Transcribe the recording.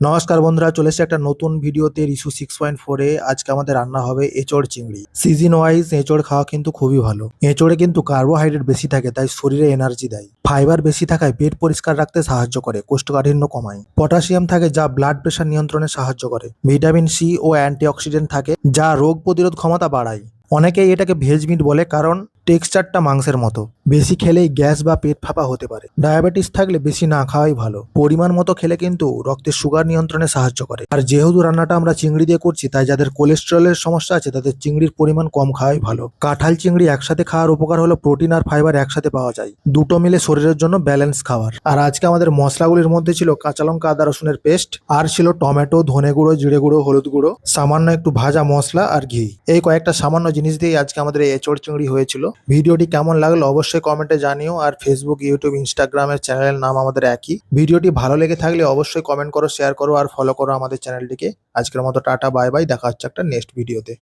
নমস্কার বন্ধুরা, চলে এসেছে একটা নতুন ভিডিওতে রিসু 6.4 এ। আজকে আমাদের রান্না হবে এঁচড় চিংড়ি। সিজন ওয়াইজ এঁচড় খাওয়া কিন্তু খুবই ভালো। এঁচড়ে কিন্তু কার্বোহাইড্রেট বেশি থাকে, তাই শরীরে এনার্জি দেয়। ফাইবার বেশি থাকায় পেট পরিষ্কার রাখতে সাহায্য করে, কোষ্ঠকাঠিন্য কমায়। পটাশিয়াম থাকে যা ব্লাড প্রেশার নিয়ন্ত্রণে সাহায্য করে। ভিটামিন সি ও অ্যান্টিঅক্সিডেন্ট থাকে যা রোগ প্রতিরোধ ক্ষমতা বাড়ায়। অনেকেই এটাকে ভেজ মিট বলে, কারণ টেক্সচারটা মাংসের মতো। বেশি খেলেই গ্যাস বা পেট ফাঁপা হতে পারে। ডায়াবেটিস থাকলে বেশি না খাওয়াই ভালো। পরিমাণ মতো খেলে কিন্তু রক্তের সুগার নিয়ন্ত্রণে সাহায্য করে। আর যেহেতু রান্নাটা আমরা চিংড়ি দিয়ে করছি, তাই যাদের কোলেস্টেরলের সমস্যা আছে তাদের চিংড়ির পরিমাণ কম খাওয়াই ভালো। কাঁঠাল চিংড়ি একসাথে খাওয়ার উপকার হলো প্রোটিন আর ফাইবার একসাথে পাওয়া যায়। দুটো মিলে শরীরের জন্য ব্যালেন্স খাবার। আর আজকে আমাদের মশলাগুলির মধ্যে ছিল কাঁচা লঙ্কা, আদা রসুনের পেস্ট, আর ছিল টমেটো, ধনে গুঁড়ো, জিরে গুঁড়ো, হলুদ গুঁড়ো, সামান্য একটু ভাজা মশলা আর ঘি। এই কয়েকটা সামান্য জিনিস দিয়ে আজকে আমাদের এই এঁচড় চিংড়ি হয়েছিল। ভিডিওটি কেমন লাগলো অবশ্যই কমেন্টে জানিও। আর ফেসবুক, ইউটিউব, ইনস্টাগ্রামের চ্যানেলের নাম আমাদের একই। ভিডিওটি ভালো লেগে থাকলে অবশ্যই কমেন্ট করো, শেয়ার করো আর ফলো করো আমাদের চ্যানেলটিকে। আজকের মতো টাটা, বাই বাই, দেখা হচ্ছে একটা নেক্সট ভিডিওতে।